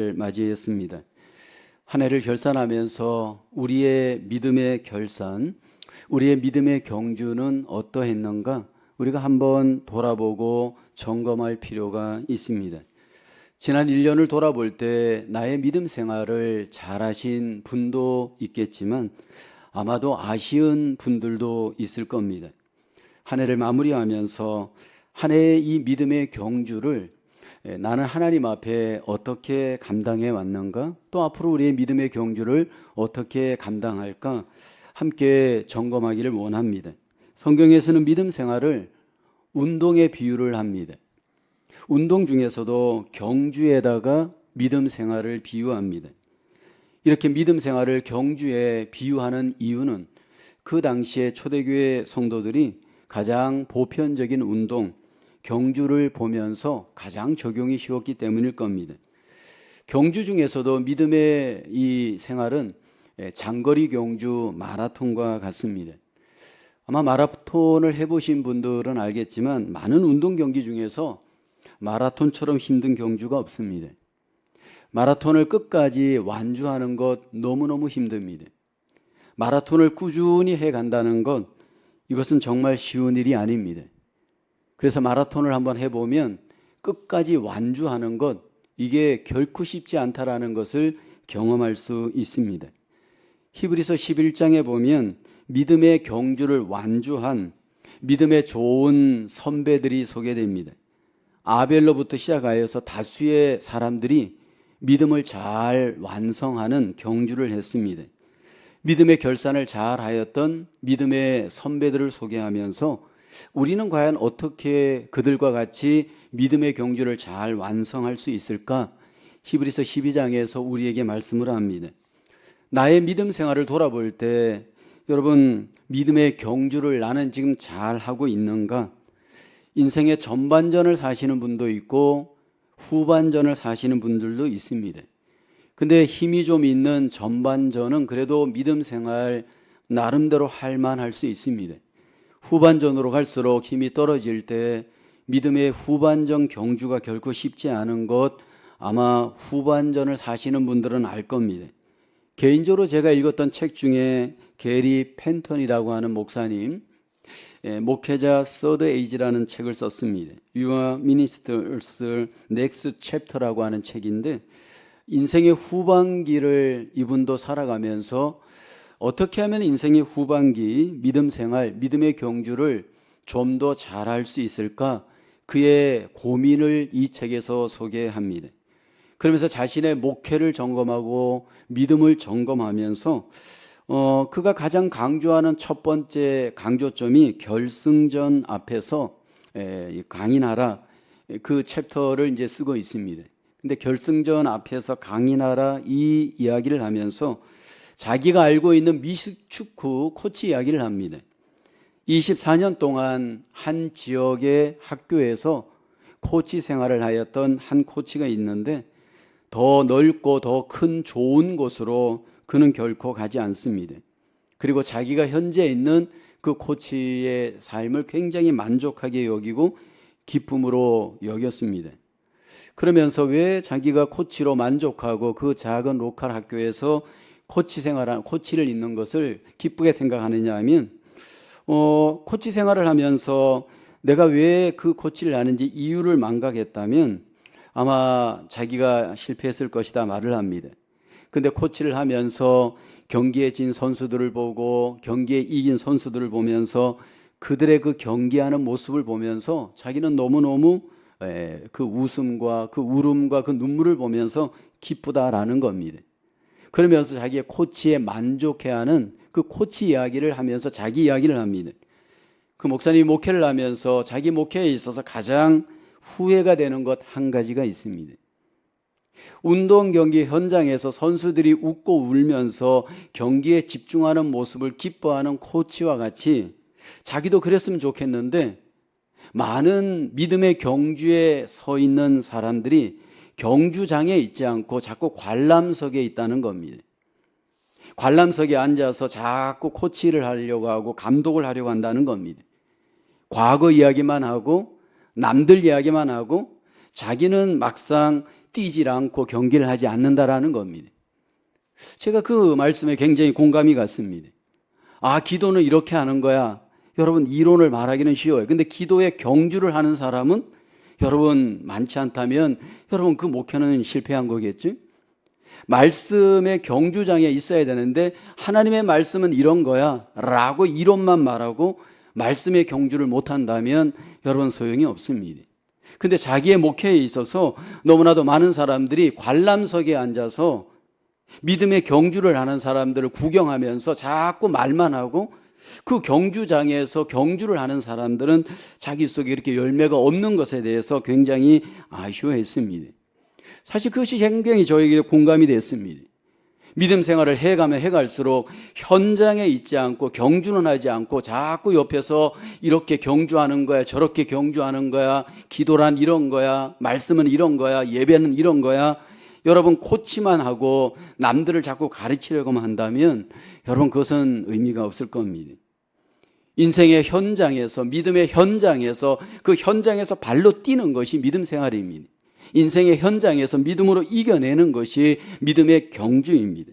맞이했습니다. 한 해를 결산하면서 우리의 믿음의 결산, 우리의 믿음의 경주는 어떠했는가 우리가 한번 돌아보고 점검할 필요가 있습니다. 지난 1년을 돌아볼 때 나의 믿음 생활을 잘하신 분도 있겠지만 아마도 아쉬운 분들도 있을 겁니다. 한 해를 마무리하면서 한 해의 이 믿음의 경주를 나는 하나님 앞에 어떻게 감당해 왔는가? 또 앞으로 우리의 믿음의 경주를 어떻게 감당할까? 함께 점검하기를 원합니다. 성경에서는 믿음 생활을 운동에 비유를 합니다. 운동 중에서도 경주에다가 믿음 생활을 비유합니다. 이렇게 믿음 생활을 경주에 비유하는 이유는 그 당시에 초대교회 성도들이 가장 보편적인 운동, 경주를 보면서 가장 적용이 쉬웠기 때문일 겁니다. 경주 중에서도 믿음의 이 생활은 장거리 경주 마라톤과 같습니다. 아마 마라톤을 해보신 분들은 알겠지만 많은 운동 경기 중에서 마라톤처럼 힘든 경주가 없습니다. 마라톤을 끝까지 완주하는 것 너무너무 힘듭니다. 마라톤을 꾸준히 해간다는 것, 이것은 정말 쉬운 일이 아닙니다. 그래서 마라톤을 한번 해보면 끝까지 완주하는 것, 이게 결코 쉽지 않다라는 것을 경험할 수 있습니다. 히브리서 11장에 보면 믿음의 경주를 완주한 믿음의 좋은 선배들이 소개됩니다. 아벨로부터 시작하여서 다수의 사람들이 믿음을 잘 완성하는 경주를 했습니다. 믿음의 결산을 잘 하였던 믿음의 선배들을 소개하면서 우리는 과연 어떻게 그들과 같이 믿음의 경주를 잘 완성할 수 있을까? 히브리서 12장에서 우리에게 말씀을 합니다. 나의 믿음 생활을 돌아볼 때 여러분, 믿음의 경주를 나는 지금 잘 하고 있는가? 인생의 전반전을 사시는 분도 있고 후반전을 사시는 분들도 있습니다. 근데 힘이 좀 있는 전반전은 그래도 믿음 생활 나름대로 할 만할 수 있습니다. 후반전으로 갈수록 힘이 떨어질 때 믿음의 후반전 경주가 결코 쉽지 않은 것, 아마 후반전을 사시는 분들은 알 겁니다. 개인적으로 제가 읽었던 책 중에 게리 펜턴이라고 하는 목사님, 목회자 서드 에이지라는 책을 썼습니다. Your Minister's Next Chapter라고 하는 책인데 인생의 후반기를 이분도 살아가면서 어떻게 하면 인생의 후반기 믿음 생활, 믿음의 경주를 좀 더 잘할 수 있을까? 그의 고민을 이 책에서 소개합니다. 그러면서 자신의 목회를 점검하고 믿음을 점검하면서 그가 가장 강조하는 첫 번째 강조점이 결승전 앞에서 강인하라, 그 챕터를 이제 쓰고 있습니다. 근데 결승전 앞에서 강인하라 이 이야기를 하면서 자기가 알고 있는 미식축구 코치 이야기를 합니다. 24년 동안 한 지역의 학교에서 코치 생활을 하였던 한 코치가 있는데 더 넓고 더 큰 좋은 곳으로 그는 결코 가지 않습니다. 그리고 자기가 현재 있는 그 코치의 삶을 굉장히 만족하게 여기고 기쁨으로 여겼습니다. 그러면서 왜 자기가 코치로 만족하고 그 작은 로컬 학교에서 코치 생활한 코치를 있는 것을 기쁘게 생각하느냐 하면 코치 생활을 하면서 내가 왜 그 코치를 하는지 이유를 망각했다면 아마 자기가 실패했을 것이다 말을 합니다. 근데 코치를 하면서 경기에 진 선수들을 보고 경기에 이긴 선수들을 보면서 그들의 그 경기하는 모습을 보면서 자기는 너무너무 그 웃음과 그 울음과 그 눈물을 보면서 기쁘다라는 겁니다. 그러면서 자기의 코치에 만족해하는 그 코치 이야기를 하면서 자기 이야기를 합니다. 그 목사님이 목회를 하면서 자기 목회에 있어서 가장 후회가 되는 것 한 가지가 있습니다. 운동 경기 현장에서 선수들이 웃고 울면서 경기에 집중하는 모습을 기뻐하는 코치와 같이 자기도 그랬으면 좋겠는데 많은 믿음의 경주에 서 있는 사람들이 경주장에 있지 않고 자꾸 관람석에 있다는 겁니다. 관람석에 앉아서 자꾸 코치를 하려고 하고 감독을 하려고 한다는 겁니다. 과거 이야기만 하고 남들 이야기만 하고 자기는 막상 뛰질 않고 경기를 하지 않는다라는 겁니다. 제가 그 말씀에 굉장히 공감이 갔습니다. 아, 기도는 이렇게 하는 거야. 여러분, 이론을 말하기는 쉬워요. 근데 기도에 경주를 하는 사람은 여러분 많지 않다면 여러분 그 목표는 실패한 거겠죠? 말씀의 경주장에 있어야 되는데 하나님의 말씀은 이런 거야 라고 이론만 말하고 말씀의 경주를 못한다면 여러분 소용이 없습니다. 근데 자기의 목회에 있어서 너무나도 많은 사람들이 관람석에 앉아서 믿음의 경주를 하는 사람들을 구경하면서 자꾸 말만 하고 그 경주장에서 경주를 하는 사람들은 자기 속에 이렇게 열매가 없는 것에 대해서 굉장히 아쉬워했습니다. 사실 그것이 굉장히 저에게 공감이 됐습니다. 믿음 생활을 해가면 해갈수록 현장에 있지 않고 경주는 하지 않고 자꾸 옆에서 이렇게 경주하는 거야, 저렇게 경주하는 거야, 기도란 이런 거야, 말씀은 이런 거야, 예배는 이런 거야. 여러분 코치만 하고 남들을 자꾸 가르치려고만 한다면 여러분 그것은 의미가 없을 겁니다. 인생의 현장에서, 믿음의 현장에서, 그 현장에서 발로 뛰는 것이 믿음 생활입니다. 인생의 현장에서 믿음으로 이겨내는 것이 믿음의 경주입니다.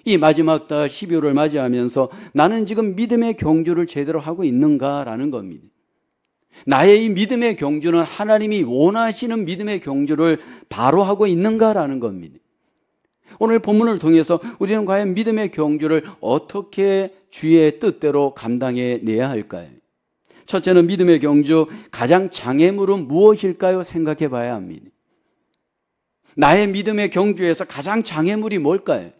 이 마지막 달 12월을 맞이하면서 나는 지금 믿음의 경주를 제대로 하고 있는가라는 겁니다. 나의 이 믿음의 경주는 하나님이 원하시는 믿음의 경주를 바로 하고 있는가라는 겁니다. 오늘 본문을 통해서 우리는 과연 믿음의 경주를 어떻게 주의 뜻대로 감당해내야 할까요? 첫째는 믿음의 경주, 가장 장애물은 무엇일까요? 생각해 봐야 합니다. 나의 믿음의 경주에서 가장 장애물이 뭘까요?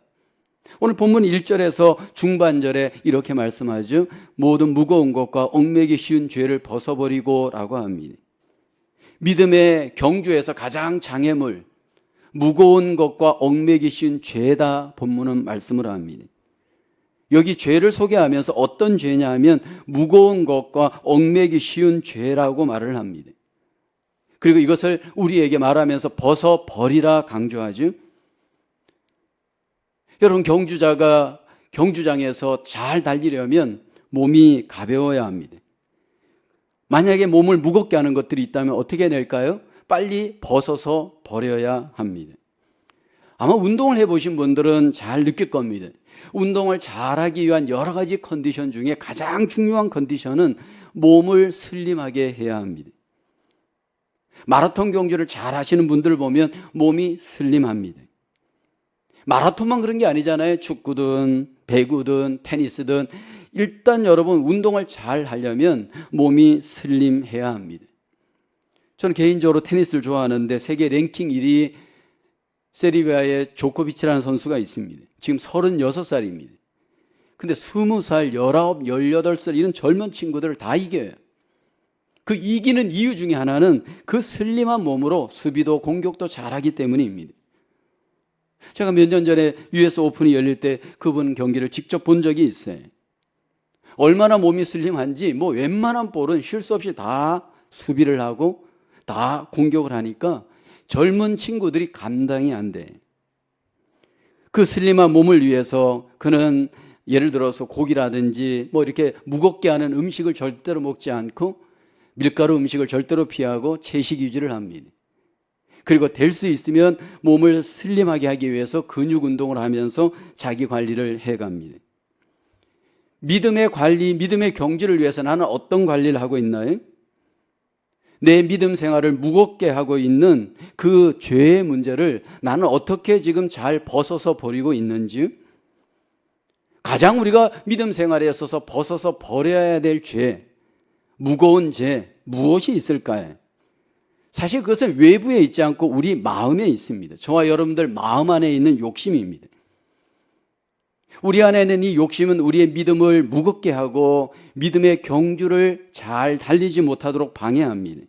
오늘 본문 1절에서 중반절에 이렇게 말씀하죠. 모든 무거운 것과 얽매기 쉬운 죄를 벗어버리고 라고 합니다. 믿음의 경주에서 가장 장애물, 무거운 것과 얽매기 쉬운 죄다 본문은 말씀을 합니다. 여기 죄를 소개하면서 어떤 죄냐 하면 무거운 것과 얽매기 쉬운 죄라고 말을 합니다. 그리고 이것을 우리에게 말하면서 벗어버리라 강조하죠. 여러분 경주자가 경주장에서 잘 달리려면 몸이 가벼워야 합니다. 만약에 몸을 무겁게 하는 것들이 있다면 어떻게 해낼까요? 빨리 벗어서 버려야 합니다. 아마 운동을 해보신 분들은 잘 느낄 겁니다. 운동을 잘하기 위한 여러 가지 컨디션 중에 가장 중요한 컨디션은 몸을 슬림하게 해야 합니다. 마라톤 경주를 잘 하시는 분들을 보면 몸이 슬림합니다. 마라톤만 그런 게 아니잖아요. 축구든 배구든 테니스든 일단 여러분 운동을 잘 하려면 몸이 슬림해야 합니다. 저는 개인적으로 테니스를 좋아하는데 세계 랭킹 1위 세르비아의 조코비치라는 선수가 있습니다. 지금 36살입니다. 근데 20살, 19, 18살 이런 젊은 친구들을 다 이겨요. 그 이기는 이유 중에 하나는 그 슬림한 몸으로 수비도 공격도 잘하기 때문입니다. 제가 몇 년 전에 US 오픈이 열릴 때 그분 경기를 직접 본 적이 있어요. 얼마나 몸이 슬림한지 뭐 웬만한 볼은 쉴 수 없이 다 수비를 하고 다 공격을 하니까 젊은 친구들이 감당이 안 돼. 그 슬림한 몸을 위해서 그는 예를 들어서 고기라든지 뭐 이렇게 무겁게 하는 음식을 절대로 먹지 않고 밀가루 음식을 절대로 피하고 채식 유지를 합니다. 그리고 될 수 있으면 몸을 슬림하게 하기 위해서 근육 운동을 하면서 자기 관리를 해갑니다. 믿음의 관리, 믿음의 경주를 위해서 나는 어떤 관리를 하고 있나요? 내 믿음 생활을 무겁게 하고 있는 그 죄의 문제를 나는 어떻게 지금 잘 벗어서 버리고 있는지, 가장 우리가 믿음 생활에 있어서 벗어서 버려야 될 죄, 무거운 죄 무엇이 있을까요? 사실 그것은 외부에 있지 않고 우리 마음에 있습니다. 저와 여러분들 마음 안에 있는 욕심입니다. 우리 안에 있는 이 욕심은 우리의 믿음을 무겁게 하고 믿음의 경주를 잘 달리지 못하도록 방해합니다.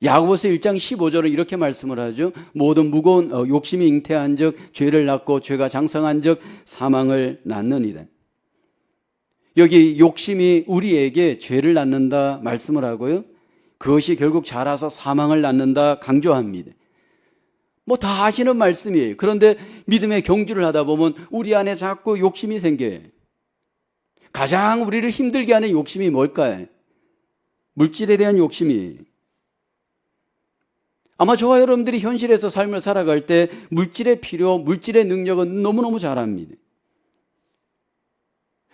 야고보서 1장 15절은 이렇게 말씀을 하죠. 모든 무거운 욕심이 잉태한 즉 죄를 낳고 죄가 장성한 즉 사망을 낳느니라. 여기 욕심이 우리에게 죄를 낳는다 말씀을 하고요. 그것이 결국 자라서 사망을 낳는다 강조합니다. 뭐 다 아시는 말씀이에요. 그런데 믿음의 경주를 하다 보면 우리 안에 자꾸 욕심이 생겨요. 가장 우리를 힘들게 하는 욕심이 뭘까요? 물질에 대한 욕심이. 아마 저와 여러분들이 현실에서 삶을 살아갈 때 물질의 필요, 물질의 능력은 너무너무 잘 압니다.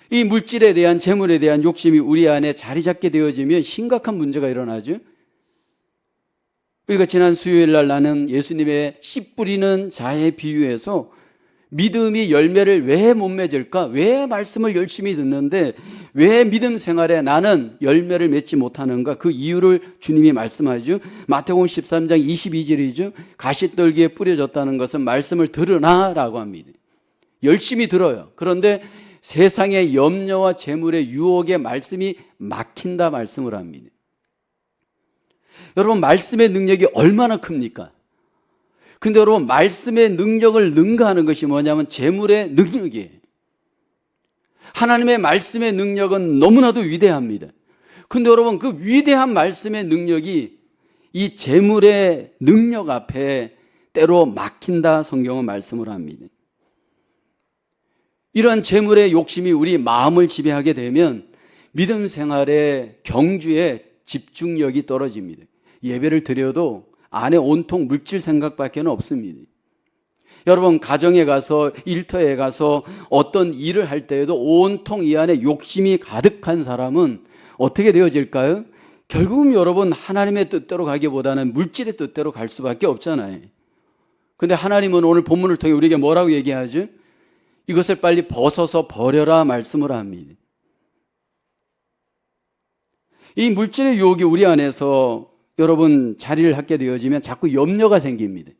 이 물질에 대한, 재물에 대한 욕심이 우리 안에 자리 잡게 되어지면 심각한 문제가 일어나죠. 우리가 지난 수요일 날 나는 예수님의 씨 뿌리는 자의 비유에서 믿음이 열매를 왜 못 맺을까? 왜 말씀을 열심히 듣는데 왜 믿음 생활에 나는 열매를 맺지 못하는가? 그 이유를 주님이 말씀하죠. 마태복음 13장 22절이죠. 가시떨기에 뿌려졌다는 것은 말씀을 들으나 라고 합니다. 열심히 들어요. 그런데 세상의 염려와 재물의 유혹에 말씀이 막힌다 말씀을 합니다. 여러분, 말씀의 능력이 얼마나 큽니까? 근데 여러분, 말씀의 능력을 능가하는 것이 뭐냐면 재물의 능력이에요. 하나님의 말씀의 능력은 너무나도 위대합니다. 근데 여러분, 그 위대한 말씀의 능력이 이 재물의 능력 앞에 때로 막힌다 성경은 말씀을 합니다. 이러한 재물의 욕심이 우리 마음을 지배하게 되면 믿음 생활의 경주에 집중력이 떨어집니다. 예배를 드려도 안에 온통 물질 생각밖에 없습니다. 여러분, 가정에 가서, 일터에 가서 어떤 일을 할 때에도 온통 이 안에 욕심이 가득한 사람은 어떻게 되어질까요? 결국은 여러분, 하나님의 뜻대로 가기보다는 물질의 뜻대로 갈 수밖에 없잖아요. 근데 하나님은 오늘 본문을 통해 우리에게 뭐라고 얘기하죠? 이것을 빨리 벗어서 버려라 말씀을 합니다. 이 물질의 유혹이 우리 안에서 여러분 자리를 갖게 되어지면 자꾸 염려가 생깁니다.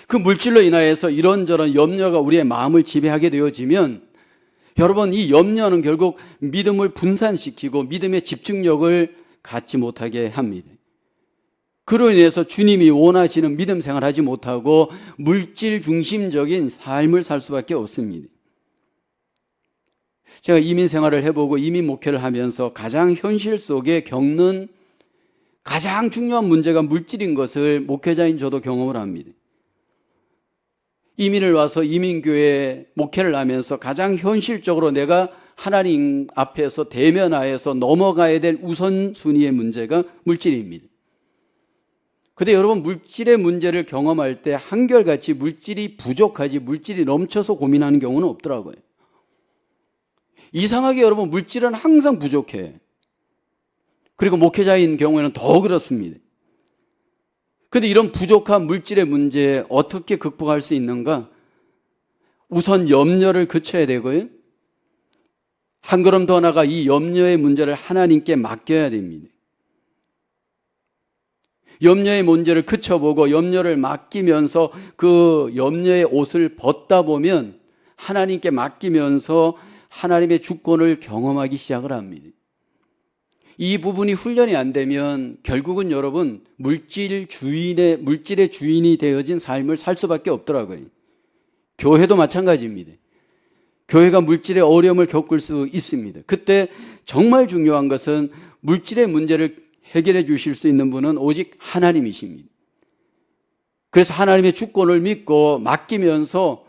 그 물질로 인하여서 이런저런 염려가 우리의 마음을 지배하게 되어지면 여러분, 이 염려는 결국 믿음을 분산시키고 믿음의 집중력을 갖지 못하게 합니다. 그로 인해서 주님이 원하시는 믿음 생활을 하지 못하고 물질 중심적인 삶을 살 수밖에 없습니다. 제가 이민 생활을 해보고 이민 목회를 하면서 가장 현실 속에 겪는 가장 중요한 문제가 물질인 것을 목회자인 저도 경험을 합니다. 이민을 와서 이민교회 목회를 하면서 가장 현실적으로 내가 하나님 앞에서 대면하여서 넘어가야 될 우선순위의 문제가 물질입니다. 근데 여러분, 물질의 문제를 경험할 때 한결같이 물질이 부족하지 물질이 넘쳐서 고민하는 경우는 없더라고요. 이상하게 여러분, 물질은 항상 부족해. 그리고 목회자인 경우에는 더 그렇습니다. 그런데 이런 부족한 물질의 문제 어떻게 극복할 수 있는가? 우선 염려를 그쳐야 되고요. 한 걸음 더 나아가 이 염려의 문제를 하나님께 맡겨야 됩니다. 염려의 문제를 그쳐보고 염려를 맡기면서 그 염려의 옷을 벗다 보면 하나님께 맡기면서 하나님의 주권을 경험하기 시작을 합니다. 이 부분이 훈련이 안 되면 결국은 여러분 물질의 주인이 되어진 삶을 살 수밖에 없더라고요. 교회도 마찬가지입니다. 교회가 물질의 어려움을 겪을 수 있습니다. 그때 정말 중요한 것은 물질의 문제를 해결해 주실 수 있는 분은 오직 하나님이십니다. 그래서 하나님의 주권을 믿고 맡기면서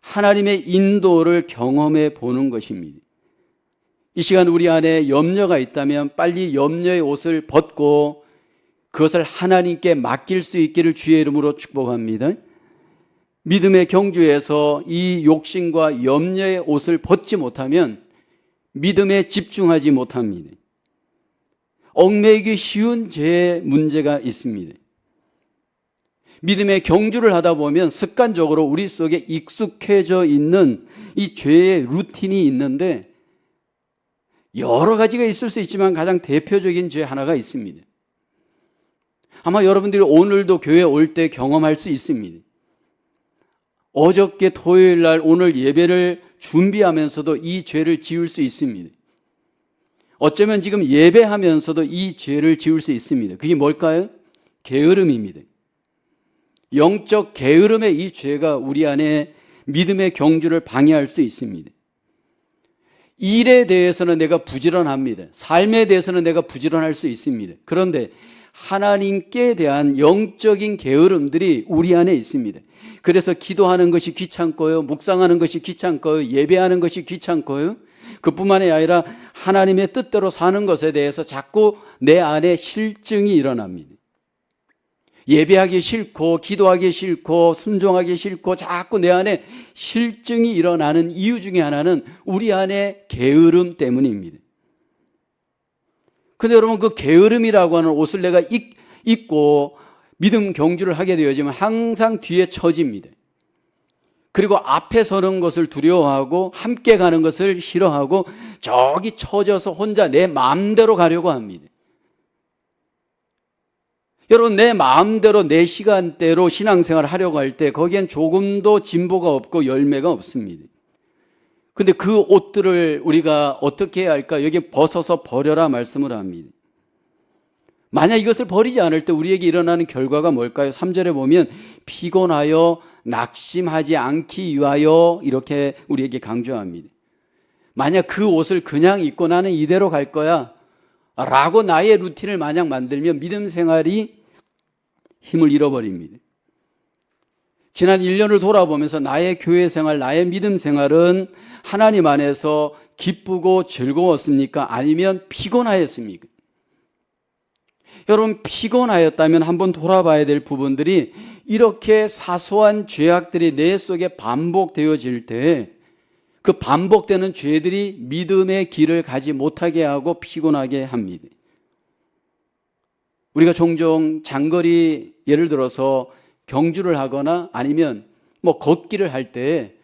하나님의 인도를 경험해 보는 것입니다. 이 시간 우리 안에 염려가 있다면 빨리 염려의 옷을 벗고 그것을 하나님께 맡길 수 있기를 주의 이름으로 축복합니다. 믿음의 경주에서 이 욕심과 염려의 옷을 벗지 못하면 믿음에 집중하지 못합니다. 얽매이기 쉬운 죄의 문제가 있습니다. 믿음의 경주를 하다 보면 습관적으로 우리 속에 익숙해져 있는 이 죄의 루틴이 있는데 여러 가지가 있을 수 있지만 가장 대표적인 죄 하나가 있습니다. 아마 여러분들이 오늘도 교회 올 때 경험할 수 있습니다. 어저께 토요일 날 오늘 예배를 준비하면서도 이 죄를 지을 수 있습니다. 어쩌면 지금 예배하면서도 이 죄를 지을 수 있습니다. 그게 뭘까요? 게으름입니다. 영적 게으름의 이 죄가 우리 안에 믿음의 경주를 방해할 수 있습니다. 일에 대해서는 내가 부지런합니다. 삶에 대해서는 내가 부지런할 수 있습니다. 그런데 하나님께 대한 영적인 게으름들이 우리 안에 있습니다. 그래서 기도하는 것이 귀찮고요, 묵상하는 것이 귀찮고요, 예배하는 것이 귀찮고요, 그뿐만이 아니라 하나님의 뜻대로 사는 것에 대해서 자꾸 내 안에 실증이 일어납니다. 예배하기 싫고 기도하기 싫고 순종하기 싫고 자꾸 내 안에 실증이 일어나는 이유 중에 하나는 우리 안에 게으름 때문입니다. 근데 여러분, 그 게으름이라고 하는 옷을 내가 입고 믿음 경주를 하게 되어지면 항상 뒤에 처집니다. 그리고 앞에 서는 것을 두려워하고 함께 가는 것을 싫어하고 저기 처져서 혼자 내 마음대로 가려고 합니다. 여러분, 내 마음대로 내 시간대로 신앙생활을 하려고 할 때 거기엔 조금도 진보가 없고 열매가 없습니다. 근데 그 옷들을 우리가 어떻게 해야 할까? 여기 벗어서 버려라 말씀을 합니다. 만약 이것을 버리지 않을 때 우리에게 일어나는 결과가 뭘까요? 3절에 보면 피곤하여 낙심하지 않기 위하여 이렇게 우리에게 강조합니다. 만약 그 옷을 그냥 입고 나는 이대로 갈 거야 라고 나의 루틴을 만약 만들면 믿음 생활이 힘을 잃어버립니다. 지난 1년을 돌아보면서 나의 교회 생활, 나의 믿음 생활은 하나님 안에서 기쁘고 즐거웠습니까? 아니면 피곤하였습니까? 여러분, 피곤하였다면 한번 돌아봐야 될 부분들이 이렇게 사소한 죄악들이 내 속에 반복되어질 때 그 반복되는 죄들이 믿음의 길을 가지 못하게 하고 피곤하게 합니다. 우리가 종종 장거리 예를 들어서 경주를 하거나 아니면 걷기를 할 때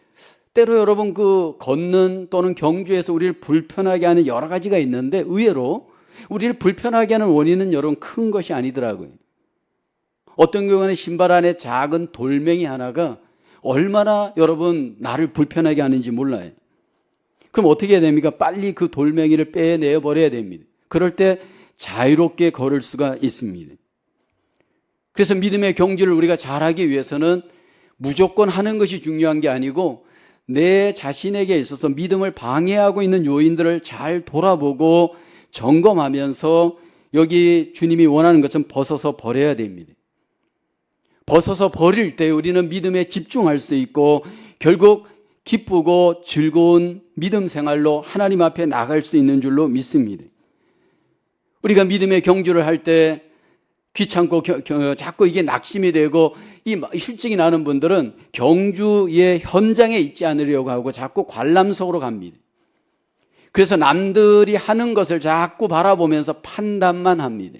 때로 여러분 그 걷는 또는 경주에서 우리를 불편하게 하는 여러 가지가 있는데 의외로 우리를 불편하게 하는 원인은 여러분 큰 것이 아니더라고요. 어떤 경우는 신발 안에 작은 돌멩이 하나가 얼마나 여러분 나를 불편하게 하는지 몰라요. 그럼 어떻게 해야 됩니까? 빨리 그 돌멩이를 빼내어 버려야 됩니다. 그럴 때 자유롭게 걸을 수가 있습니다. 그래서 믿음의 경주를 우리가 잘하기 위해서는 무조건 하는 것이 중요한 게 아니고 내 자신에게 있어서 믿음을 방해하고 있는 요인들을 잘 돌아보고 점검하면서 여기 주님이 원하는 것은 벗어서 버려야 됩니다. 벗어서 버릴 때 우리는 믿음에 집중할 수 있고 결국 기쁘고 즐거운 믿음 생활로 하나님 앞에 나갈 수 있는 줄로 믿습니다. 우리가 믿음의 경주를 할 때 귀찮고 자꾸 이게 낙심이 되고 이 실증이 나는 분들은 경주의 현장에 있지 않으려고 하고 자꾸 관람석으로 갑니다. 그래서 남들이 하는 것을 자꾸 바라보면서 판단만 합니다.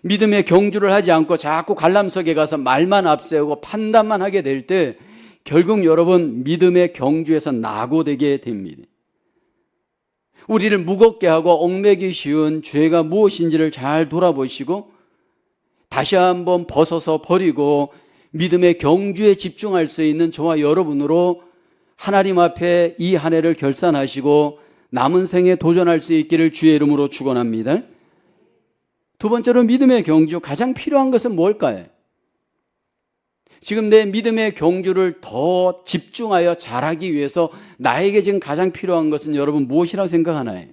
믿음의 경주를 하지 않고 자꾸 관람석에 가서 말만 앞세우고 판단만 하게 될 때 결국 여러분 믿음의 경주에서 낙오되게 됩니다. 우리를 무겁게 하고 얽매기 쉬운 죄가 무엇인지를 잘 돌아보시고 다시 한번 벗어서 버리고 믿음의 경주에 집중할 수 있는 저와 여러분으로 하나님 앞에 이 한 해를 결산하시고 남은 생에 도전할 수 있기를 주의 이름으로 축원합니다. 두 번째로 믿음의 경주, 가장 필요한 것은 뭘까요? 지금 내 믿음의 경주를 더 집중하여 잘하기 위해서 나에게 지금 가장 필요한 것은 여러분 무엇이라고 생각하나요?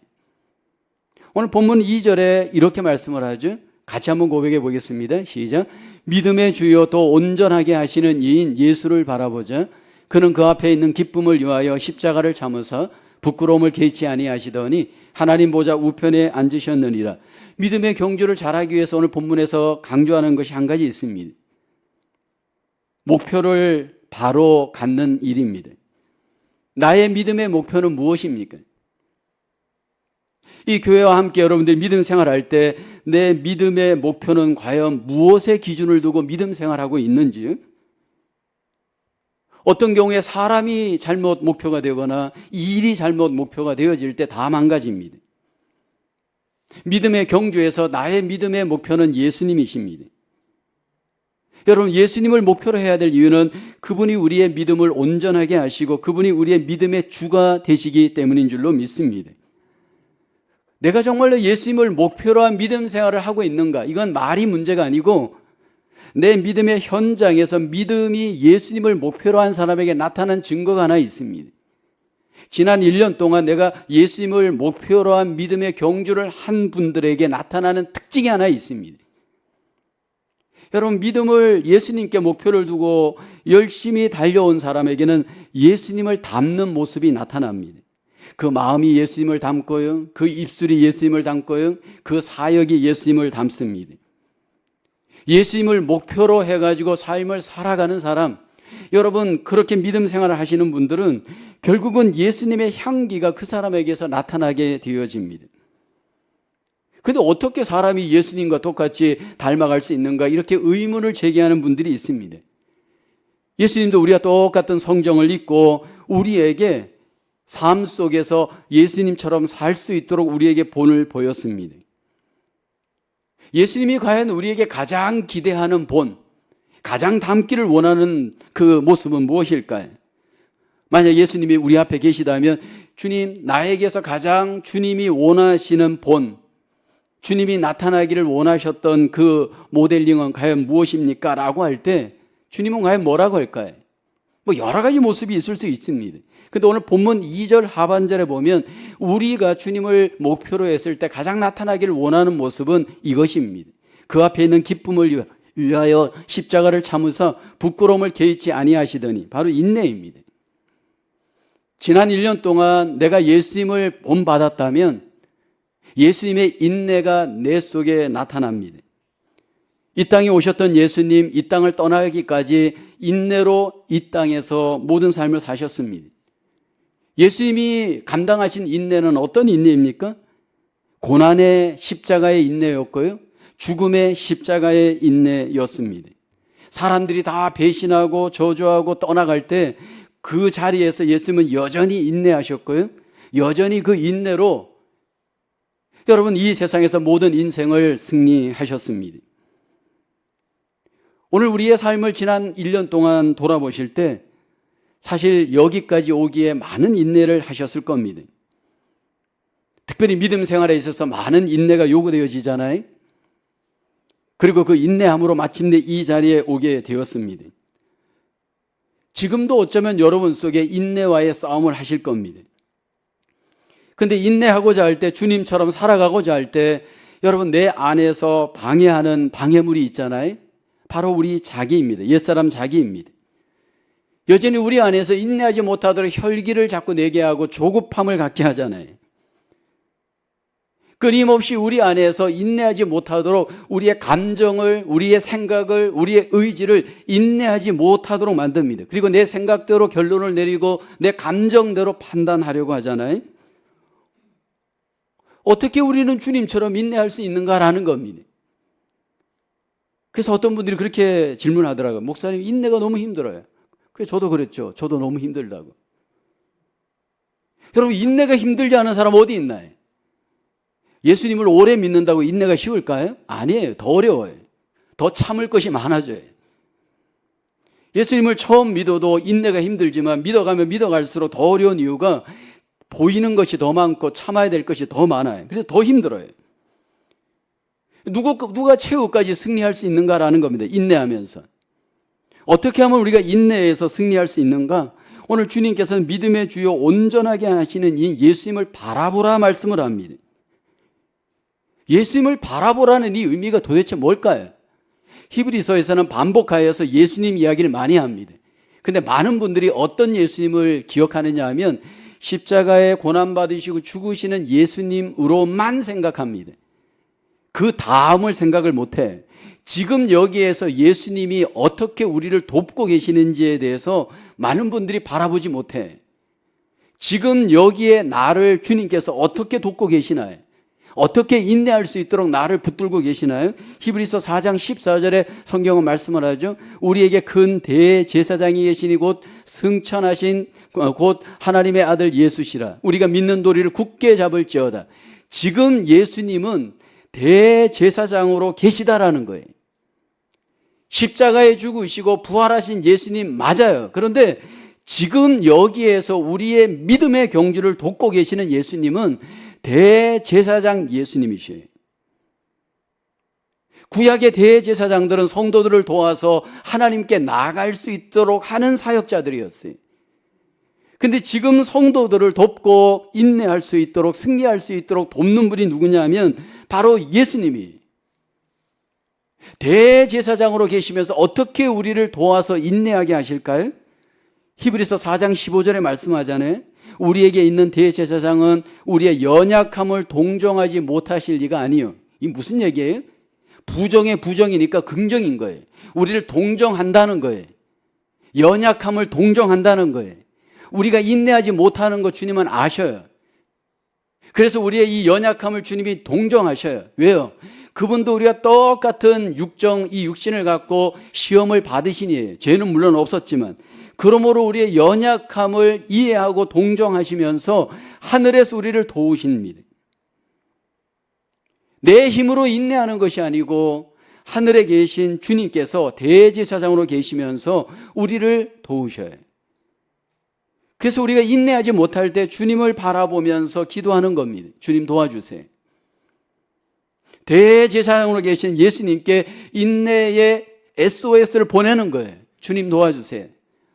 오늘 본문 2절에 이렇게 말씀을 하죠. 같이 한번 고백해 보겠습니다. 시작. 믿음의 주여 더 온전하게 하시는 이인 예수를 바라보자. 그는 그 앞에 있는 기쁨을 위하여 십자가를 참으사 부끄러움을 개의치 아니하시더니 하나님 보좌 우편에 앉으셨느니라. 믿음의 경주를 잘하기 위해서 오늘 본문에서 강조하는 것이 한 가지 있습니다. 목표를 바로 갖는 일입니다. 나의 믿음의 목표는 무엇입니까? 이 교회와 함께 여러분들이 믿음 생활할 때 내 믿음의 목표는 과연 무엇에 기준을 두고 믿음 생활하고 있는지, 어떤 경우에 사람이 잘못 목표가 되거나 일이 잘못 목표가 되어질 때 다 망가집니다. 믿음의 경주에서 나의 믿음의 목표는 예수님이십니다. 여러분, 예수님을 목표로 해야 될 이유는 그분이 우리의 믿음을 온전하게 하시고 그분이 우리의 믿음의 주가 되시기 때문인 줄로 믿습니다. 내가 정말로 예수님을 목표로 한 믿음 생활을 하고 있는가? 이건 말이 문제가 아니고 내 믿음의 현장에서 믿음이 예수님을 목표로 한 사람에게 나타난 증거가 하나 있습니다. 지난 1년 동안 내가 예수님을 목표로 한 믿음의 경주를 한 분들에게 나타나는 특징이 하나 있습니다. 여러분, 믿음을 예수님께 목표를 두고 열심히 달려온 사람에게는 예수님을 닮는 모습이 나타납니다. 그 마음이 예수님을 닮고요, 그 입술이 예수님을 닮고요, 그 사역이 예수님을 닮습니다. 예수님을 목표로 해가지고 삶을 살아가는 사람, 여러분, 그렇게 믿음 생활을 하시는 분들은 결국은 예수님의 향기가 그 사람에게서 나타나게 되어집니다. 근데 어떻게 사람이 예수님과 똑같이 닮아갈 수 있는가, 이렇게 의문을 제기하는 분들이 있습니다. 예수님도 우리가 똑같은 성경을 읽고 우리에게 삶 속에서 예수님처럼 살 수 있도록 우리에게 본을 보였습니다. 예수님이 과연 우리에게 가장 기대하는 본, 가장 닮기를 원하는 그 모습은 무엇일까요? 만약 예수님이 우리 앞에 계시다면, 주님, 나에게서 가장 주님이 원하시는 본, 주님이 나타나기를 원하셨던 그 모델링은 과연 무엇입니까? 라고 할 때 주님은 과연 뭐라고 할까요? 여러 가지 모습이 있을 수 있습니다. 근데 오늘 본문 2절 하반절에 보면 우리가 주님을 목표로 했을 때 가장 나타나기를 원하는 모습은 이것입니다. 그 앞에 있는 기쁨을 위하여 십자가를 참으사 부끄러움을 개의치 아니하시더니, 바로 인내입니다. 지난 1년 동안 내가 예수님을 본받았다면 예수님의 인내가 내 속에 나타납니다. 이 땅에 오셨던 예수님, 이 땅을 떠나기까지 인내로 이 땅에서 모든 삶을 사셨습니다. 예수님이 감당하신 인내는 어떤 인내입니까? 고난의 십자가의 인내였고요, 죽음의 십자가의 인내였습니다. 사람들이 다 배신하고 저주하고 떠나갈 때 그 자리에서 예수님은 여전히 인내하셨고요, 여전히 그 인내로 여러분, 이 세상에서 모든 인생을 승리하셨습니다. 오늘 우리의 삶을 지난 1년 동안 돌아보실 때 사실 여기까지 오기에 많은 인내를 하셨을 겁니다. 특별히 믿음 생활에 있어서 많은 인내가 요구되어지잖아요. 그리고 그 인내함으로 마침내 이 자리에 오게 되었습니다. 지금도 어쩌면 여러분 속에 인내와의 싸움을 하실 겁니다. 근데 인내하고자 할 때, 주님처럼 살아가고자 할 때 여러분, 내 안에서 방해하는 방해물이 있잖아요. 바로 우리 자기입니다. 옛사람 자기입니다. 여전히 우리 안에서 인내하지 못하도록 혈기를 자꾸 내게 하고 조급함을 갖게 하잖아요. 끊임없이 우리 안에서 인내하지 못하도록 우리의 감정을, 우리의 생각을, 우리의 의지를 인내하지 못하도록 만듭니다. 그리고 내 생각대로 결론을 내리고 내 감정대로 판단하려고 하잖아요. 어떻게 우리는 주님처럼 인내할 수 있는가라는 겁니다. 그래서 어떤 분들이 그렇게 질문하더라고요. 목사님, 인내가 너무 힘들어요. 그래서 저도 그랬죠. 저도 너무 힘들다고. 여러분, 인내가 힘들지 않은 사람 어디 있나요? 예수님을 오래 믿는다고 인내가 쉬울까요? 아니에요. 더 어려워요. 더 참을 것이 많아져요. 예수님을 처음 믿어도 인내가 힘들지만 믿어가면 믿어갈수록 더 어려운 이유가 보이는 것이 더 많고 참아야 될 것이 더 많아요. 그래서 더 힘들어요. 누가 최후까지 승리할 수 있는가라는 겁니다. 인내하면서. 어떻게 하면 우리가 인내에서 승리할 수 있는가? 오늘 주님께서는 믿음의 주요 온전하게 하시는 이 예수님을 바라보라 말씀을 합니다. 예수님을 바라보라는 이 의미가 도대체 뭘까요? 히브리서에서는 반복하여서 예수님 이야기를 많이 합니다. 근데 많은 분들이 어떤 예수님을 기억하느냐 하면 십자가에 고난받으시고 죽으시는 예수님으로만 생각합니다. 그 다음을 생각을 못해. 지금 여기에서 예수님이 어떻게 우리를 돕고 계시는지에 대해서 많은 분들이 바라보지 못해. 지금 여기에 나를 주님께서 어떻게 돕고 계시나요? 어떻게 인내할 수 있도록 나를 붙들고 계시나요? 히브리서 4장 14절에 성경은 말씀을 하죠. 우리에게 큰 대제사장이 계시니 곧 승천하신 곧 하나님의 아들 예수시라. 우리가 믿는 도리를 굳게 잡을지어다. 지금 예수님은 대제사장으로 계시다라는 거예요. 십자가에 죽으시고 부활하신 예수님 맞아요. 그런데 지금 여기에서 우리의 믿음의 경주를 돕고 계시는 예수님은 대제사장 예수님이셔요. 구약의 대제사장들은 성도들을 도와서 하나님께 나아갈 수 있도록 하는 사역자들이었어요. 근데 지금 성도들을 돕고 인내할 수 있도록 승리할 수 있도록 돕는 분이 누구냐면 바로 예수님이. 대제사장으로 계시면서 어떻게 우리를 도와서 인내하게 하실까요? 히브리서 4장 15절에 말씀하잖아요. 우리에게 있는 대제사장은 우리의 연약함을 동정하지 못하실 리가 아니요. 이 무슨 얘기예요? 부정의 부정이니까 긍정인 거예요. 우리를 동정한다는 거예요. 연약함을 동정한다는 거예요. 우리가 인내하지 못하는 거 주님은 아셔요. 그래서 우리의 이 연약함을 주님이 동정하셔요. 왜요? 그분도 우리가 똑같은 이 육신을 갖고 시험을 받으시니, 죄는 물론 없었지만, 그러므로 우리의 연약함을 이해하고 동정하시면서 하늘에서 우리를 도우십니다. 내 힘으로 인내하는 것이 아니고 하늘에 계신 주님께서 대제사장으로 계시면서 우리를 도우셔요. 그래서 우리가 인내하지 못할 때 주님을 바라보면서 기도하는 겁니다. 주님 도와주세요. 대제사장으로 계신 예수님께 인내의 SOS를 보내는 거예요. 주님 도와주세요.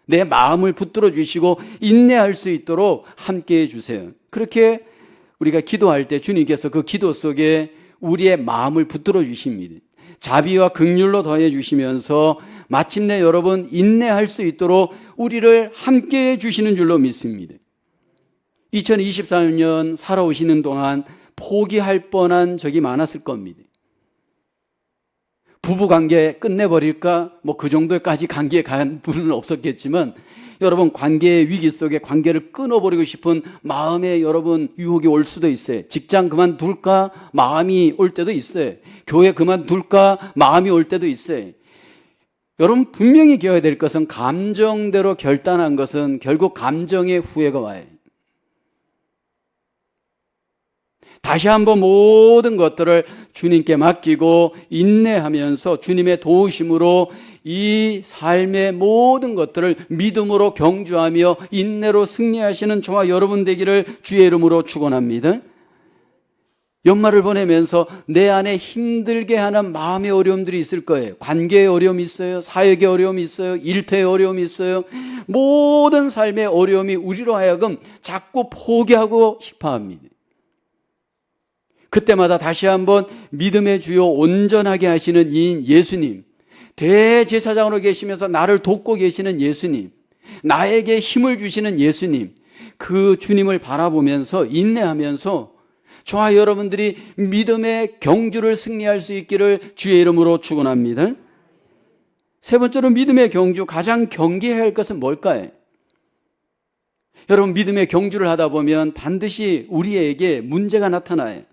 내 마음을 붙들어 주시고 인내할 수 있도록 함께해 주세요. 그렇게 우리가 기도할 때 주님께서 그 기도 속에 우리의 마음을 붙들어 주십니다. 자비와 긍휼로 더해 주시면서 마침내 여러분 인내할 수 있도록 우리를 함께해 주시는 줄로 믿습니다. 2024년 살아오시는 동안 포기할 뻔한 적이 많았을 겁니다. 부부관계 끝내버릴까? 그 정도까지 관계에 간 분은 없었겠지만, 여러분 관계의 위기 속에 관계를 끊어버리고 싶은 마음에 여러분 유혹이 올 수도 있어요. 직장 그만둘까? 마음이 올 때도 있어요. 교회 그만둘까? 마음이 올 때도 있어요. 여러분 분명히 기억해야 될 것은, 감정대로 결단한 것은 결국 감정의 후회가 와요. 다시 한번 모든 것들을 주님께 맡기고 인내하면서 주님의 도우심으로 이 삶의 모든 것들을 믿음으로 경주하며 인내로 승리하시는 저와 여러분 되기를 주의 이름으로 축원합니다. 연말을 보내면서 내 안에 힘들게 하는 마음의 어려움들이 있을 거예요. 관계의 어려움이 있어요. 사역의 어려움이 있어요. 일터의 어려움이 있어요. 모든 삶의 어려움이 우리로 하여금 자꾸 포기하고 싶어 합니다. 그때마다 다시 한번 믿음의 주요 온전하게 하시는 이인 예수님, 대제사장으로 계시면서 나를 돕고 계시는 예수님, 나에게 힘을 주시는 예수님, 그 주님을 바라보면서 인내하면서 저와 여러분들이 믿음의 경주를 승리할 수 있기를 주의 이름으로 축원합니다. 세 번째로 믿음의 경주, 가장 경계해야 할 것은 뭘까요? 여러분 믿음의 경주를 하다 보면 반드시 우리에게 문제가 나타나요.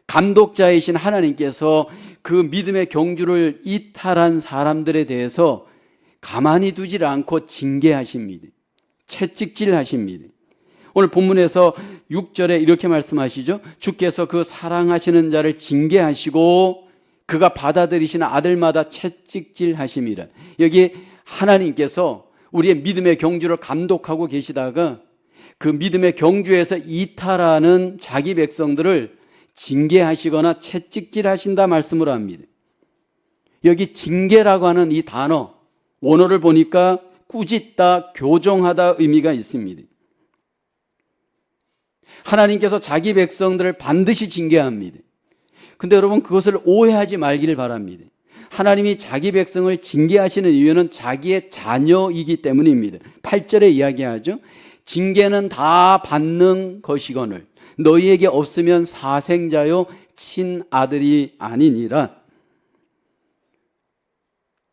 감독자이신 하나님께서 그 믿음의 경주를 이탈한 사람들에 대해서 가만히 두질 않고 징계하십니다. 채찍질하십니다. 오늘 본문에서 6절에 이렇게 말씀하시죠. 주께서 그 사랑하시는 자를 징계하시고 그가 받아들이시는 아들마다 채찍질하심이라. 여기 하나님께서 우리의 믿음의 경주를 감독하고 계시다가 그 믿음의 경주에서 이탈하는 자기 백성들을 징계하시거나 채찍질하신다 말씀을 합니다. 여기 징계라고 하는 이 단어, 원어를 보니까 꾸짖다, 교정하다 의미가 있습니다. 하나님께서 자기 백성들을 반드시 징계합니다. 근데 여러분 그것을 오해하지 말기를 바랍니다. 하나님이 자기 백성을 징계하시는 이유는 자기의 자녀이기 때문입니다. 8절에 이야기하죠. 징계는 다 받는 것이거늘 너희에게 없으면 사생자요 친아들이 아니니라.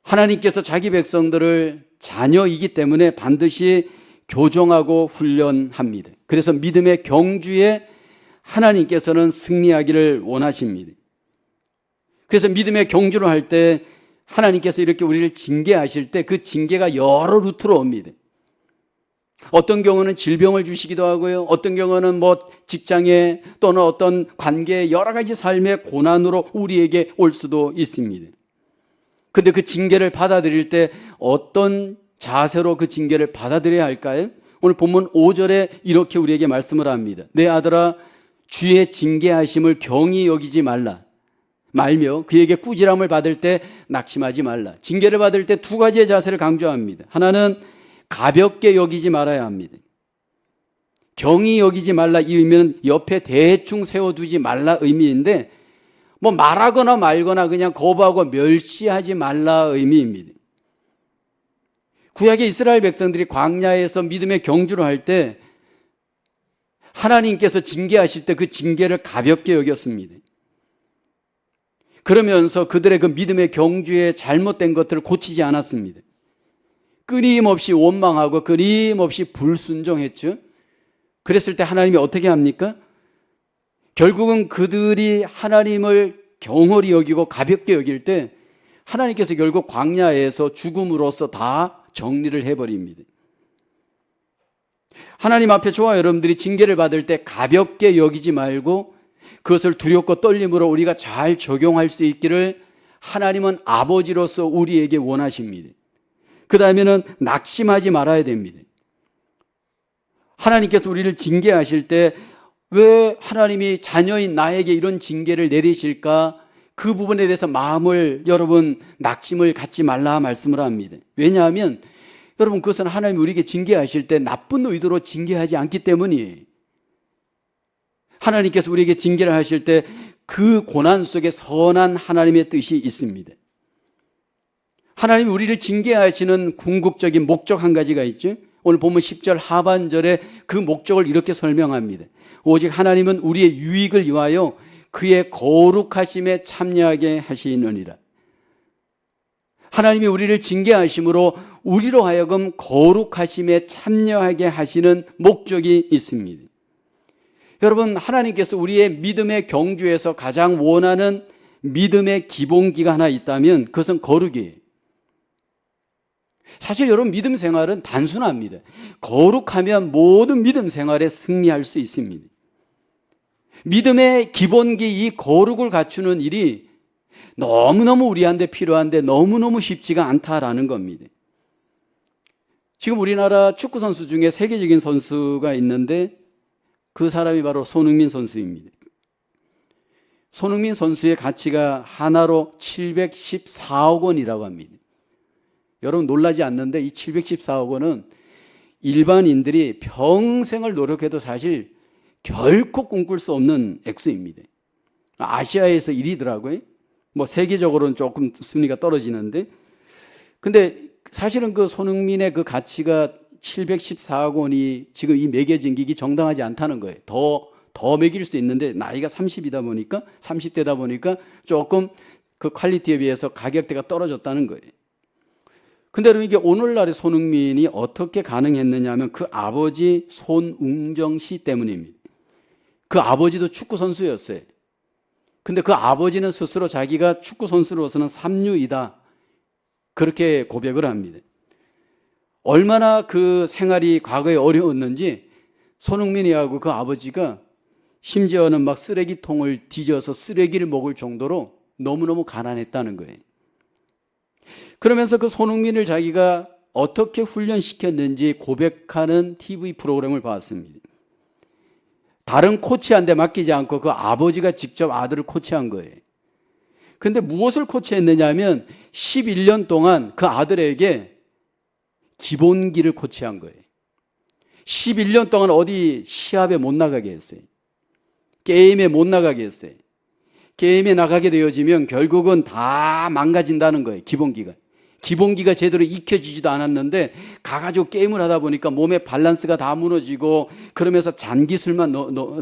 하나님께서 자기 백성들을 자녀이기 때문에 반드시 교정하고 훈련합니다. 그래서 믿음의 경주에 하나님께서는 승리하기를 원하십니다. 그래서 믿음의 경주를 할 때 하나님께서 이렇게 우리를 징계하실 때 그 징계가 여러 루트로 옵니다. 어떤 경우는 질병을 주시기도 하고요. 어떤 경우는 직장에 또는 어떤 관계에 여러 가지 삶의 고난으로 우리에게 올 수도 있습니다. 근데 그 징계를 받아들일 때 어떤 자세로 그 징계를 받아들여야 할까요? 오늘 본문 5절에 이렇게 우리에게 말씀을 합니다. 내 아들아 주의 징계하심을 경히 여기지 말며 그에게 꾸지람을 받을 때 낙심하지 말라. 징계를 받을 때 두 가지의 자세를 강조합니다. 하나는 가볍게 여기지 말아야 합니다. 경히 여기지 말라 이 의미는 옆에 대충 세워두지 말라 의미인데 뭐 말하거나 말거나 그냥 거부하고 멸시하지 말라 의미입니다. 구약의 이스라엘 백성들이 광야에서 믿음의 경주를 할 때 하나님께서 징계하실 때 그 징계를 가볍게 여겼습니다. 그러면서 그들의 그 믿음의 경주에 잘못된 것들을 고치지 않았습니다. 끊임없이 원망하고 끊임없이 불순종했죠. 그랬을 때 하나님이 어떻게 합니까? 결국은 그들이 하나님을 경홀히 여기고 가볍게 여길 때 하나님께서 결국 광야에서 죽음으로써 다 정리를 해버립니다. 하나님 앞에 저와 여러분들이 징계를 받을 때 가볍게 여기지 말고 그것을 두렵고 떨림으로 우리가 잘 적용할 수 있기를 하나님은 아버지로서 우리에게 원하십니다. 그 다음에는 낙심하지 말아야 됩니다. 하나님께서 우리를 징계하실 때 왜 하나님이 자녀인 나에게 이런 징계를 내리실까? 그 부분에 대해서 마음을 여러분 낙심을 갖지 말라 말씀을 합니다. 왜냐하면 여러분 그것은 하나님이 우리에게 징계하실 때 나쁜 의도로 징계하지 않기 때문이에요. 하나님께서 우리에게 징계를 하실 때 그 고난 속에 선한 하나님의 뜻이 있습니다. 하나님이 우리를 징계하시는 궁극적인 목적 한 가지가 있죠. 오늘 보면 10절 하반절에 그 목적을 이렇게 설명합니다. 오직 하나님은 우리의 유익을 위하여 그의 거룩하심에 참여하게 하시느니라. 하나님이 우리를 징계하심으로 우리로 하여금 거룩하심에 참여하게 하시는 목적이 있습니다. 여러분, 하나님께서 우리의 믿음의 경주에서 가장 원하는 믿음의 기본기가 하나 있다면 그것은 거룩이에요. 사실 여러분 믿음 생활은 단순합니다. 거룩하면 모든 믿음 생활에 승리할 수 있습니다. 믿음의 기본기 이 거룩을 갖추는 일이 너무너무 우리한테 필요한데 너무너무 쉽지가 않다라는 겁니다. 지금 우리나라 축구 선수 중에 세계적인 선수가 있는데 그 사람이 바로 손흥민 선수입니다. 손흥민 선수의 가치가 하나로 714억 원이라고 합니다. 여러분 놀라지 않는데 이 714억 원은 일반인들이 평생을 노력해도 사실 결코 꿈꿀 수 없는 액수입니다. 아시아에서 1위더라고요. 뭐 세계적으로는 조금 순위가 떨어지는데, 근데 사실은 그 손흥민의 그 가치가 714억 원이 지금 이 매겨진 게 정당하지 않다는 거예요. 더 매길 수 있는데 나이가 30대다 보니까 조금 그 퀄리티에 비해서 가격대가 떨어졌다는 거예요. 근데 여러분 이게 오늘날의 손흥민이 어떻게 가능했느냐 하면 그 아버지 손웅정 씨 때문입니다. 그 아버지도 축구 선수였어요. 근데 그 아버지는 스스로 자기가 축구 선수로서는 삼류이다 그렇게 고백을 합니다. 얼마나 그 생활이 과거에 어려웠는지 손흥민이하고 그 아버지가 심지어는 막 쓰레기통을 뒤져서 쓰레기를 먹을 정도로 너무너무 가난했다는 거예요. 그러면서 그 손흥민을 자기가 어떻게 훈련시켰는지 고백하는 TV 프로그램을 봤습니다. 다른 코치한테 맡기지 않고 그 아버지가 직접 아들을 코치한 거예요. 근데 무엇을 코치했느냐 하면 11년 동안 그 아들에게 기본기를 코치한 거예요. 11년 동안 어디 시합에 못 나가게 했어요. 게임에 못 나가게 했어요. 게임에 나가게 되어지면 결국은 다 망가진다는 거예요. 기본기가 제대로 익혀지지도 않았는데 가가지고 게임을 하다 보니까 몸의 밸런스가 다 무너지고 그러면서 잔기술만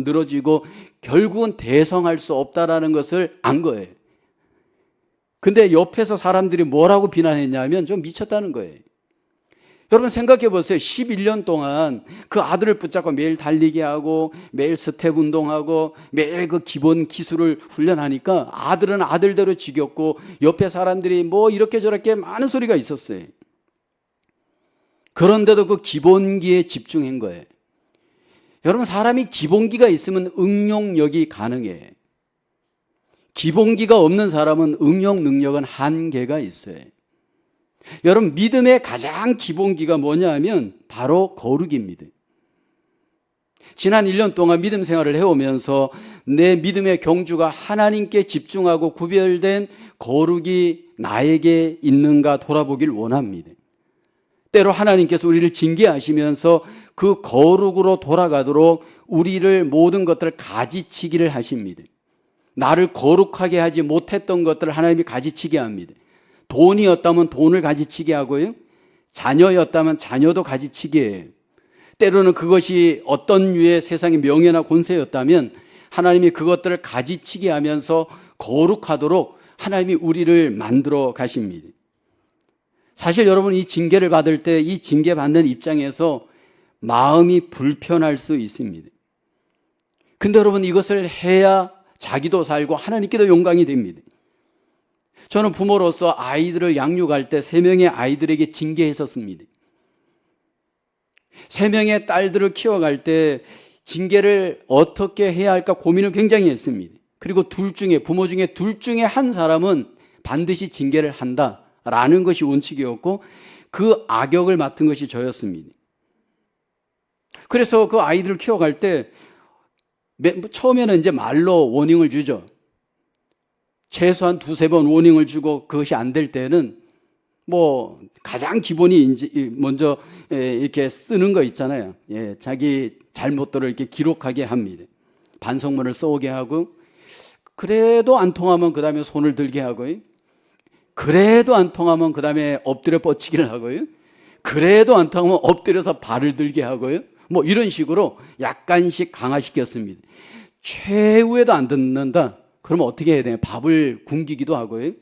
늘어지고 결국은 대성할 수 없다라는 것을 안 거예요. 근데 옆에서 사람들이 뭐라고 비난했냐면 좀 미쳤다는 거예요. 여러분 생각해 보세요. 11년 동안 그 아들을 붙잡고 매일 달리게 하고 매일 스텝 운동하고 매일 그 기본 기술을 훈련하니까 아들은 아들대로 지겹고 옆에 사람들이 뭐 이렇게 저렇게 많은 소리가 있었어요. 그런데도 그 기본기에 집중한 거예요. 여러분 사람이 기본기가 있으면 응용력이 가능해요. 기본기가 없는 사람은 응용 능력은 한계가 있어요. 여러분 믿음의 가장 기본기가 뭐냐 하면 바로 거룩입니다. 지난 1년 동안 믿음 생활을 해오면서 내 믿음의 경주가 하나님께 집중하고 구별된 거룩이 나에게 있는가 돌아보길 원합니다. 때로 하나님께서 우리를 징계하시면서 그 거룩으로 돌아가도록 우리를 모든 것들을 가지치기를 하십니다. 나를 거룩하게 하지 못했던 것들을 하나님이 가지치게 합니다. 돈이었다면 돈을 가지치게 하고요. 자녀였다면 자녀도 가지치게 해요. 때로는 그것이 어떤 유의 세상의 명예나 권세였다면 하나님이 그것들을 가지치게 하면서 거룩하도록 하나님이 우리를 만들어 가십니다. 사실 여러분, 이 징계를 받을 때 이 징계받는 입장에서 마음이 불편할 수 있습니다. 근데 여러분, 이것을 해야 자기도 살고 하나님께도 영광이 됩니다. 저는 부모로서 아이들을 양육할 때 3명의 아이들에게 징계했었습니다. 3명의 딸들을 키워갈 때 징계를 어떻게 해야 할까 고민을 굉장히 했습니다. 그리고 부모 중에 둘 중에 한 사람은 반드시 징계를 한다라는 것이 원칙이었고, 그 악역을 맡은 것이 저였습니다. 그래서 그 아이들을 키워갈 때 처음에는 이제 말로 워닝을 주죠. 최소한 2-3번 워닝을 주고 그것이 안 될 때는 가장 기본이 먼저 이렇게 쓰는 거 있잖아요. 자기 잘못들을 이렇게 기록하게 합니다. 반성문을 써오게 하고, 그래도 안 통하면 그 다음에 손을 들게 하고요. 그래도 안 통하면 그 다음에 엎드려 뻗치기를 하고요. 그래도 안 통하면 엎드려서 발을 들게 하고요. 이런 식으로 약간씩 강화시켰습니다. 최후에도 안 듣는다. 그러면 어떻게 해야 되냐? 밥을 굶기기도 하고요.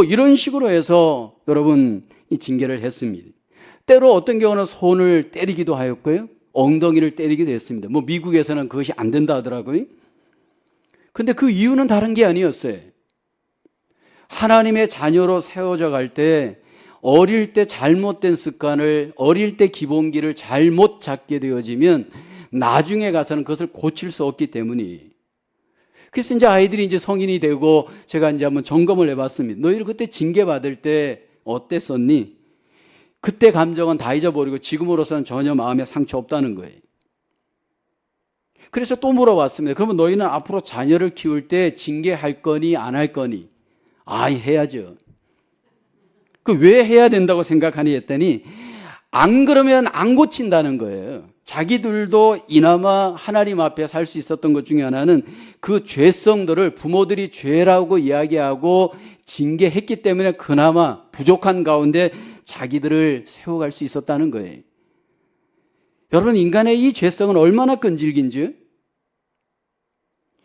이런 식으로 해서 여러분 이 징계를 했습니다. 때로 어떤 경우는 손을 때리기도 하였고요. 엉덩이를 때리기도 했습니다. 미국에서는 그것이 안 된다 하더라고요. 근데 그 이유는 다른 게 아니었어요. 하나님의 자녀로 세워져 갈 때 어릴 때 잘못된 습관을, 어릴 때 기본기를 잘못 잡게 되어지면 나중에 가서는 그것을 고칠 수 없기 때문이에요. 그래서 이제 아이들이 이제 성인이 되고 제가 이제 한번 점검을 해봤습니다. 너희들 그때 징계받을 때 어땠었니? 그때 감정은 다 잊어버리고 지금으로서는 전혀 마음에 상처 없다는 거예요. 그래서 또 물어봤습니다. 그러면 너희는 앞으로 자녀를 키울 때 징계할 거니 안 할 거니? 해야죠. 왜 해야 된다고 생각하니 했더니 안 그러면 안 고친다는 거예요. 자기들도 이나마 하나님 앞에 살 수 있었던 것 중에 하나는 그 죄성들을 부모들이 죄라고 이야기하고 징계했기 때문에 그나마 부족한 가운데 자기들을 세워갈 수 있었다는 거예요. 여러분, 인간의 이 죄성은 얼마나 끈질긴지요?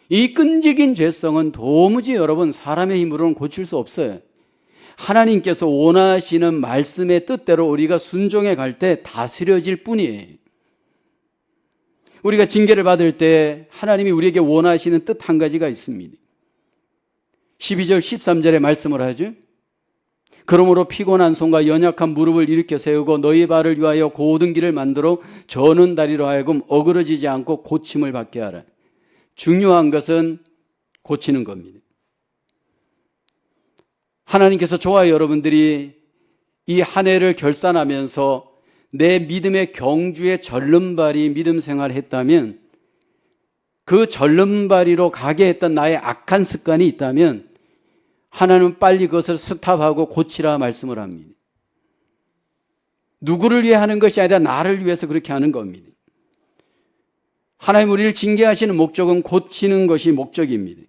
이 끈질긴 죄성은 도무지 여러분 사람의 힘으로는 고칠 수 없어요. 하나님께서 원하시는 말씀의 뜻대로 우리가 순종해 갈 때 다스려질 뿐이에요. 우리가 징계를 받을 때 하나님이 우리에게 원하시는 뜻 한 가지가 있습니다. 12절 13절에 말씀을 하죠. 그러므로 피곤한 손과 연약한 무릎을 일으켜 세우고 너희 발을 위하여 고든 길을 만들어 저는 다리로 하여금 어그러지지 않고 고침을 받게 하라. 중요한 것은 고치는 겁니다. 하나님께서 저와 여러분들이 이 한 해를 결산하면서 내 믿음의 경주에 절름발이 믿음 생활을 했다면, 그 절름발이로 가게 했던 나의 악한 습관이 있다면 하나님은 빨리 그것을 스탑하고 고치라 말씀을 합니다. 누구를 위해 하는 것이 아니라 나를 위해서 그렇게 하는 겁니다. 하나님 우리를 징계하시는 목적은 고치는 것이 목적입니다.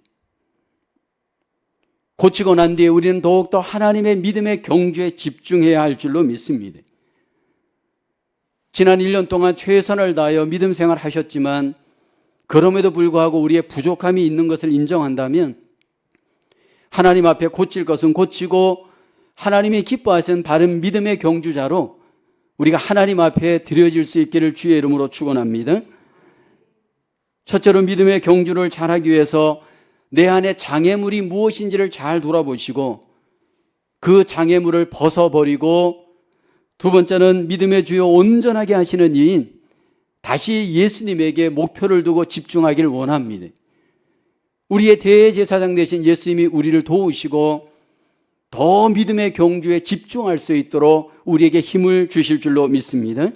고치고 난 뒤에 우리는 더욱더 하나님의 믿음의 경주에 집중해야 할 줄로 믿습니다. 지난 1년 동안 최선을 다하여 믿음 생활 하셨지만 그럼에도 불구하고 우리의 부족함이 있는 것을 인정한다면 하나님 앞에 고칠 것은 고치고 하나님이 기뻐하시는 바른 믿음의 경주자로 우리가 하나님 앞에 드려질 수 있기를 주의 이름으로 축원합니다. 첫째로 믿음의 경주를 잘하기 위해서 내 안에 장애물이 무엇인지를 잘 돌아보시고 그 장애물을 벗어버리고, 두 번째는 믿음의 주요 온전하게 하시는 이인 다시 예수님에게 목표를 두고 집중하길 원합니다. 우리의 대제사장 되신 예수님이 우리를 도우시고 더 믿음의 경주에 집중할 수 있도록 우리에게 힘을 주실 줄로 믿습니다.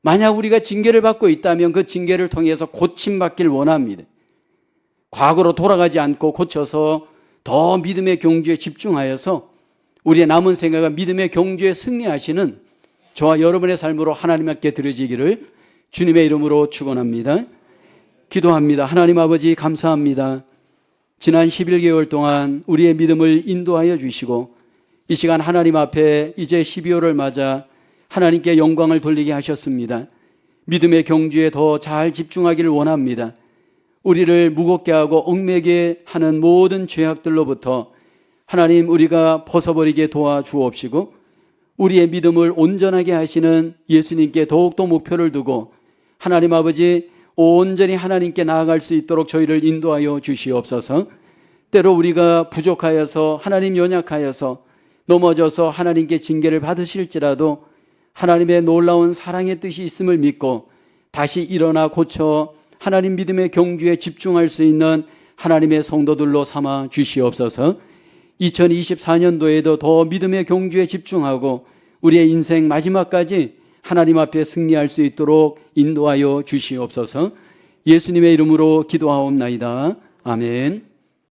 만약 우리가 징계를 받고 있다면 그 징계를 통해서 고침받길 원합니다. 과거로 돌아가지 않고 고쳐서 더 믿음의 경주에 집중하여서 우리의 남은 생애가 믿음의 경주에 승리하시는 저와 여러분의 삶으로 하나님께 드려지기를 주님의 이름으로 축원합니다. 기도합니다. 하나님 아버지 감사합니다. 지난 11개월 동안 우리의 믿음을 인도하여 주시고 이 시간 하나님 앞에 이제 12월을 맞아 하나님께 영광을 돌리게 하셨습니다. 믿음의 경주에 더 잘 집중하기를 원합니다. 우리를 무겁게 하고 얽매게 하는 모든 죄악들로부터 하나님 우리가 벗어버리게 도와주옵시고 우리의 믿음을 온전하게 하시는 예수님께 더욱더 목표를 두고 하나님 아버지 온전히 하나님께 나아갈 수 있도록 저희를 인도하여 주시옵소서. 때로 우리가 부족하여서 하나님 연약하여서 넘어져서 하나님께 징계를 받으실지라도 하나님의 놀라운 사랑의 뜻이 있음을 믿고 다시 일어나 고쳐 하나님 믿음의 경주에 집중할 수 있는 하나님의 성도들로 삼아 주시옵소서. 2024년도에도 더 믿음의 경주에 집중하고 우리의 인생 마지막까지 하나님 앞에 승리할 수 있도록 인도하여 주시옵소서. 예수님의 이름으로 기도하옵나이다. 아멘.